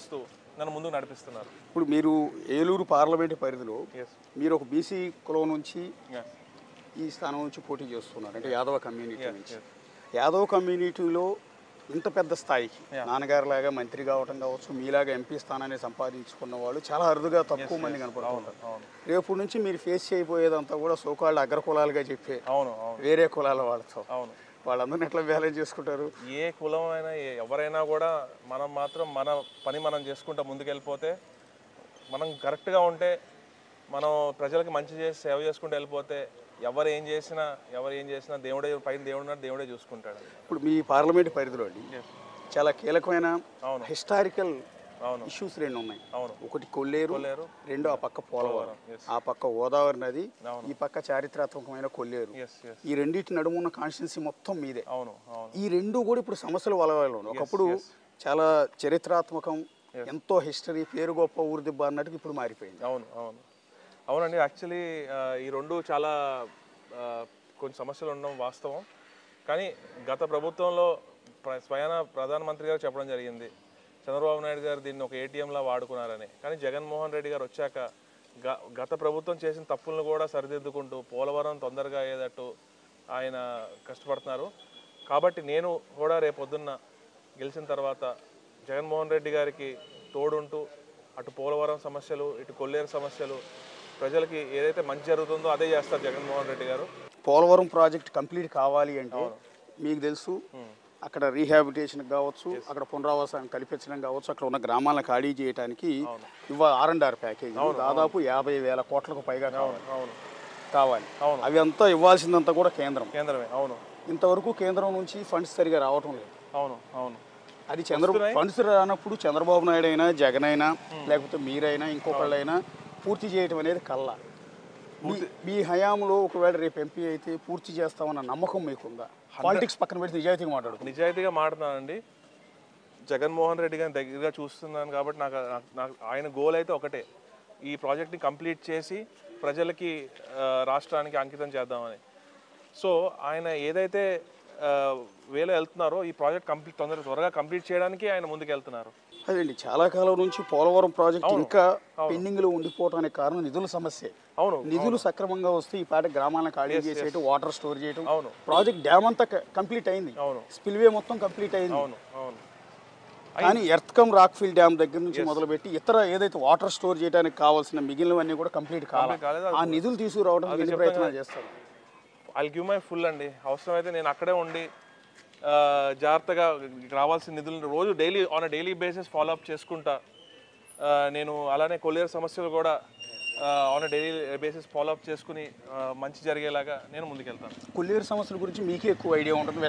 చేస్తూ నన్ను ముందుకు నడిపిస్తున్నారు. ఇప్పుడు మీరు ఏలూరు పార్లమెంట్ పరిధిలో మీరు ఒక బీసీ కులం నుంచి ఈ స్థానం నుంచి పోటీ చేస్తున్నారు, అంటే యాదవ కమ్యూనిటీ నుంచి. యాదవ కమ్యూనిటీలో ఇంత పెద్ద స్థాయికి నాన్నగారిలాగా మంత్రి కావటం కావచ్చు, మీలాగా ఎంపీ స్థానాన్ని సంపాదించుకున్న వాళ్ళు చాలా అరుదుగా తక్కువ మంది కనపడుతుంటారు. రేపు నుంచి మీరు ఫేస్ చేయబోయేదంతా కూడా సోకాళ్ళు అగ్రకులాలుగా చెప్పే వేరే కులాల వాళ్ళతో వాళ్ళందరినీ ఎట్లా బ్యాలెన్స్ చేసుకుంటారు? ఏ కులం అయినా ఎవరైనా కూడా మనం మాత్రం మన పని మనం చేసుకుంటా ముందుకెళ్ళిపోతే, మనం కరెక్ట్గా ఉంటే, మనం ప్రజలకు మంచి చేసి సేవ చేసుకుంటూ వెళ్ళిపోతే ఎవరు ఏం చేసినా దేవుడే పైన దేవుడే చూసుకుంటాడు. ఇప్పుడు మీ పార్లమెంట్ పరిధిలో చాలా కీలకమైన హిస్టారికల్ ఇష్యూస్ రెండు ఉన్నాయి. ఒకటి కొల్లేరు, రెండు ఆ పక్క పోలవరం, ఆ పక్క గోదావరి నది, ఈ పక్క చారిత్రాత్మకమైన కొల్లేరు. ఈ రెండింటి నడుమున్న కాన్స్టిట్యున్సీ మొత్తం మీదే. ఈ రెండు కూడా ఇప్పుడు సమస్యలు వలవలో. ఒకప్పుడు చాలా చరిత్రాత్మకం, ఎంతో హిస్టరీ, పేరు గొప్ప ఊరిదిబ్బ అన్నట్టుగా ఇప్పుడు మారిపోయింది. అవునండి. యాక్చువల్లీ ఈ రెండు చాలా కొన్ని సమస్యలు ఉండడం వాస్తవం. కానీ గత ప్రభుత్వంలో స్వయాన ప్రధానమంత్రి గారు చెప్పడం జరిగింది, చంద్రబాబు నాయుడు గారు దీన్ని ఒక ఏటీఎంలా వాడుకున్నారని. కానీ జగన్మోహన్ రెడ్డి గారు వచ్చాక గత ప్రభుత్వం చేసిన తప్పులను కూడా సరిదిద్దుకుంటూ పోలవరం తొందరగా అయ్యేటట్టు ఆయన కష్టపడుతున్నారు. కాబట్టి నేను కూడా రేపొద్దున్న గెలిచిన తర్వాత జగన్మోహన్ రెడ్డి గారికి తోడుంటూ అటు పోలవరం సమస్యలు, ఇటు కొల్లేరు సమస్యలు, ప్రజలకి ఏదైతే మంచి జరుగుతుందో అదే చేస్తారు జగన్మోహన్ రెడ్డి గారు. పోలవరం ప్రాజెక్ట్ కంప్లీట్ కావాలి అంటే మీకు తెలుసు, అక్కడ రీహాబిటేషన్ కావచ్చు, అక్కడ పునరావాసాన్ని కల్పించడం కావచ్చు, అక్కడ ఉన్న గ్రామాలను ఖాళీ చేయడానికి R&R ప్యాకేజ్ దాదాపు 50,000 కోట్లకు పైగా కావాలి. అవి అంతా ఇవ్వాల్సిందంతా కూడా కేంద్రమే. ఇంతవరకు కేంద్రం నుంచి ఫండ్స్ సరిగా రావటం లేదు. అది ఫండ్స్ రానప్పుడు చంద్రబాబు నాయుడు అయినా, జగన్ అయినా, లేకపోతే మీరైనా, ఇంకొకళ్ళైనా పూర్తి చేయటం అనేది కల్లా. మీ హయాంలో ఒకవేళ రేపు ఎంపీ అయితే పూర్తి చేస్తామన్న నమ్మకం మీకుందా? పాలిటిక్స్ పక్కన పెట్టి నిజాయితీగా మాట్లాడుతున్నానండి. జగన్మోహన్ రెడ్డి గారిని దగ్గరగా చూస్తున్నాను కాబట్టి నాకు ఆయన గోల్ అయితే ఒకటే, ఈ ప్రాజెక్ట్ని కంప్లీట్ చేసి ప్రజలకి, రాష్ట్రానికి అంకితం చేద్దామని. సో ఆయన ఏదైతే వేలో వెళ్తున్నారో ఈ ప్రాజెక్ట్ త్వరగా కంప్లీట్ చేయడానికి ఆయన ముందుకు వెళ్తున్నారు. అదండి, చాలా కాలం నుంచి పోలవరం ప్రాజెక్ట్ ఇంకా పెండింగ్ లో ఉండిపోవడానికి కారణం నిధుల సమస్య. నిధులు సక్రమంగా వస్తే ఈ పాట గ్రామాలను ఖాళీ చేసేయటం, వాటర్ స్టోర్ చేయటం, ప్రాజెక్ట్ డ్యామ్ అంతా కంప్లీట్ అయింది, స్పిల్వే మొత్తం కంప్లీట్ అయింది. కానీ ఎర్త్కమ్ రాక్ఫిల్ డ్యామ్ దగ్గర నుంచి మొదలుపెట్టి ఇతర ఏదైతే వాటర్ స్టోర్ చేయడానికి కావాల్సిన మిగిలినవన్నీ కూడా కంప్లీట్ కాలేదు. ఆ నిధులు తీసుకురావడం ప్రయత్నాలు చేస్తారు. ఐల్ గివ్ మై ఫుల్ అండి. అవసరమైతే నేను అక్కడే ఉండి జాగ్రత్తగా రావాల్సిన నిధులను రోజు డైలీ బేసిస్ ఫాలోఅప్ చేసుకుంటా. నేను అలానే కొల్లేరు సమస్యలు కూడా డైలీ బేసిస్ ఫాలోఅప్ చేసుకుని మంచి జరిగేలాగా నేను ముందుకెళ్తాను. కొల్లేరు సమస్యల గురించి మీకే ఎక్కువ ఐడియా ఉంటుంది.